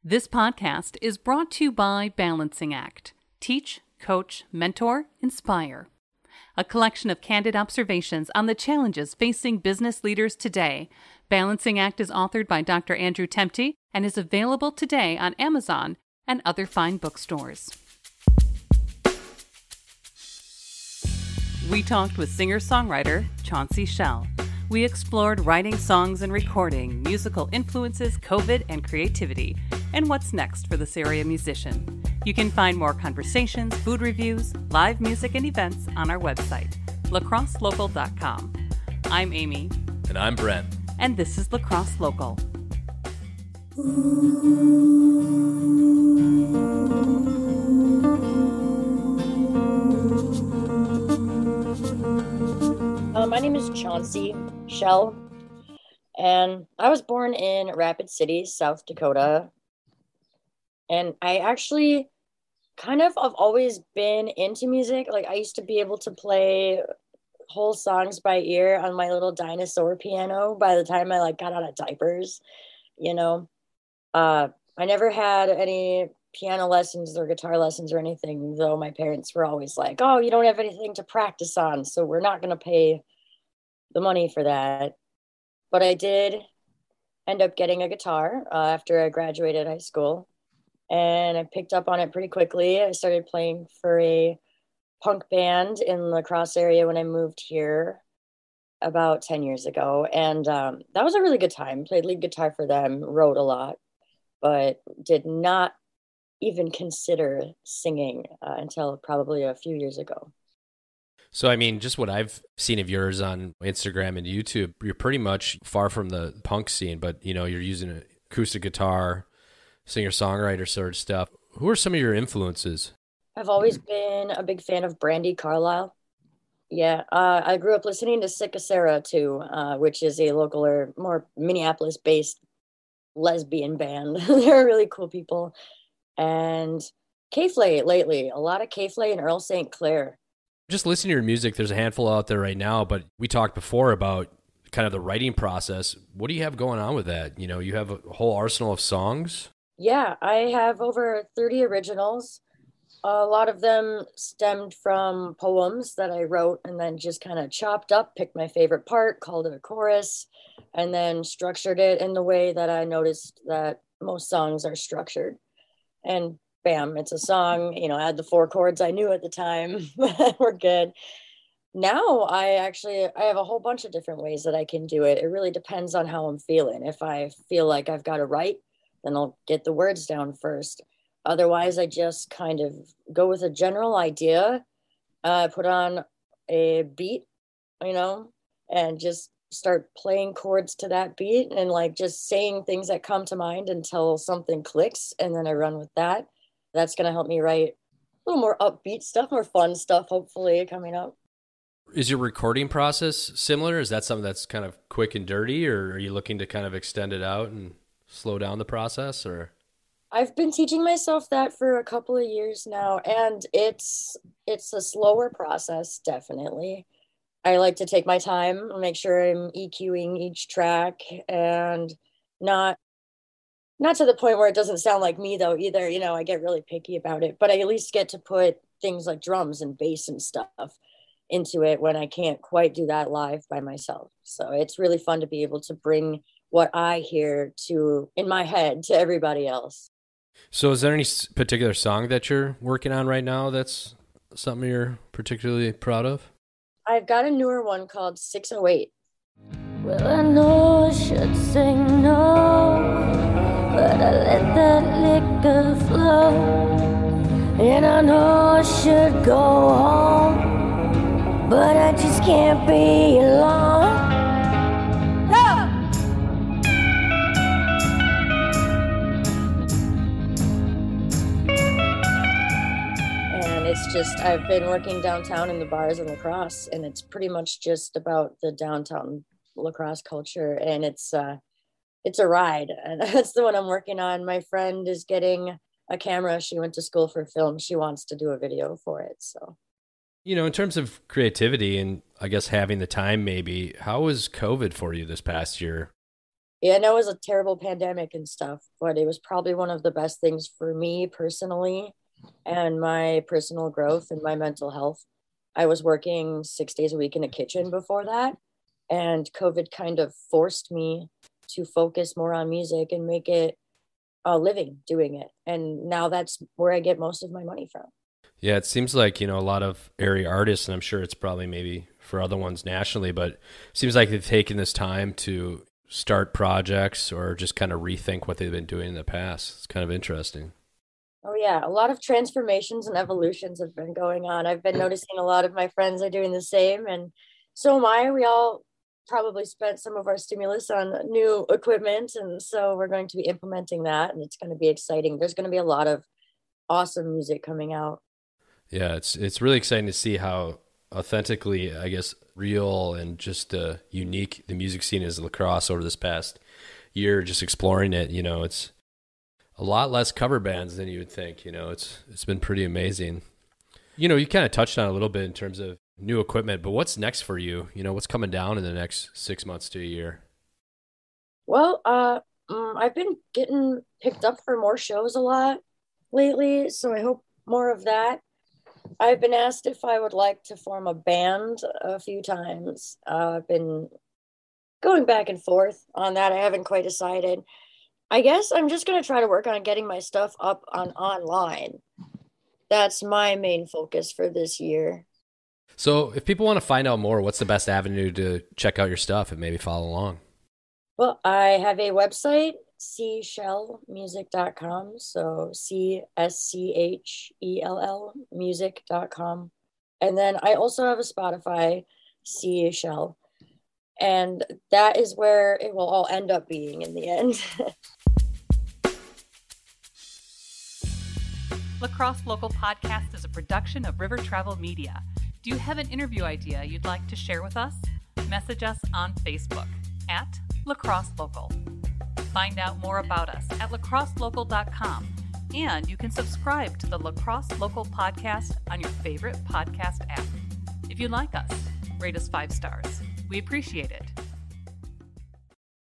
This podcast is brought to you by Balancing Act. Teach, coach, mentor, inspire. A collection of candid observations on the challenges facing business leaders today. Balancing Act is authored by Dr. Andrew Temte and is available today on Amazon and other fine bookstores. We talked with singer-songwriter Chaunce Schell. We explored writing songs and recording, musical influences, COVID, and creativity, and what's next for this area musician. You can find more conversations, food reviews, live music, and events on our website, lacrosselocal.com. I'm Amy. And I'm Brent. And this is Lacrosse Local. My name is Chaunce Schell, and I was born in Rapid City, South Dakota. And I actually have always been into music. Like, I used to be able to play whole songs by ear on my little dinosaur piano by the time I got out of diapers, I never had any piano lessons or guitar lessons or anything, though my parents were always like, oh, you don't have anything to practice on, so we're not going to pay the money for that. But I did end up getting a guitar after I graduated high school, and I picked up on it pretty quickly. I started playing for a punk band in the La Crosse area when I moved here about 10 years ago, and that was a really good time. Played lead guitar for them, wrote a lot, but did not even consider singing until probably a few years ago. So, I mean, just what I've seen of yours on Instagram and YouTube, you're pretty much far from the punk scene, but, you're using an acoustic guitar, singer-songwriter sort of stuff. Who are some of your influences? I've always been a big fan of Brandi Carlile. Yeah, I grew up listening to Sick of Sarah, too, which is a local or more Minneapolis-based lesbian band. They're really cool people. And K-Flay lately, a lot of K-Flay and Earl St. Clair. Just listening to your music, there's a handful out there right now, but we talked before about kind of the writing process. What do you have going on with that? You have a whole arsenal of songs? Yeah, I have over 30 originals. A lot of them stemmed from poems that I wrote and then just kind of chopped up, picked my favorite part, called it a chorus, and then structured it in the way that I noticed that most songs are structured. And bam, it's a song. I had the 4 chords I knew at the time. We're good. Now I have a whole bunch of different ways that I can do it. It really depends on how I'm feeling. If I feel like I've got to write, then I'll get the words down first. Otherwise, I just kind of go with a general idea, put on a beat, and just start playing chords to that beat and just saying things that come to mind until something clicks. And then I run with that. That's going to help me write a little more upbeat stuff, more fun stuff, hopefully, coming up. Is your recording process similar? Is that something that's kind of quick and dirty, or are you looking to kind of extend it out and slow down the process? Or I've been teaching myself that for a couple of years now, and it's a slower process, definitely. I like to take my time and make sure I'm EQing each track, and not to the point where it doesn't sound like me though either. I get really picky about it, but I at least get to put things like drums and bass and stuff into it when I can't quite do that live by myself. So it's really fun to be able to bring what I hear in my head to everybody else. So is there any particular song that you're working on right now that's something you're particularly proud of? I've got a newer one called 608. Well, I know I should say no, but I let that liquor flow. And I know I should go home, but I just can't be alone. I've been working downtown in the bars in La Crosse, and it's pretty much just about the downtown La Crosse culture, and it's a ride, and that's the one I'm working on. My friend is getting a camera. She went to school for film. She wants to do a video for it. So, in terms of creativity and I guess having the time, maybe, how was COVID for you this past year? Yeah, I know it was a terrible pandemic and stuff, but it was probably one of the best things for me personally and my personal growth and my mental health. I was working 6 days a week in a kitchen before that, and COVID kind of forced me to focus more on music and make it a living doing it. And now that's where I get most of my money from. Yeah, it seems like, a lot of area artists, and I'm sure it's probably maybe for other ones nationally, but it seems like they've taken this time to start projects or just kind of rethink what they've been doing in the past. It's kind of interesting. Oh yeah, a lot of transformations and evolutions have been going on. I've been noticing a lot of my friends are doing the same, and so am I. We all probably spent some of our stimulus on new equipment, and so we're going to be implementing that, and it's going to be exciting. There's going to be a lot of awesome music coming out. Yeah, it's really exciting to see how authentically, I guess, real and just unique the music scene is in La Crosse over this past year. Just exploring it, it's a lot less cover bands than you would think. It's been pretty amazing. You kind of touched on it a little bit in terms of new equipment, but what's next for you? What's coming down in the next 6 months to a year? Well, I've been getting picked up for more shows a lot lately, so I hope more of that. I've been asked if I would like to form a band a few times. I've been going back and forth on that. I haven't quite decided. I guess I'm just going to try to work on getting my stuff up on online. That's my main focus for this year. So if people want to find out more, what's the best avenue to check out your stuff and maybe follow along? Well, I have a website, cschellmusic.com. So CSCHELL music.com. And then I also have a Spotify, C Schell. And that is where it will all end up being in the end. La Crosse Local Podcast is a production of River Travel Media. Do you have an interview idea you'd like to share with us? Message us on Facebook at La Crosse Local. Find out more about us at lacrosselocal.com, and you can subscribe to the La Crosse Local Podcast on your favorite podcast app. If you like us, rate us 5 stars. We appreciate it.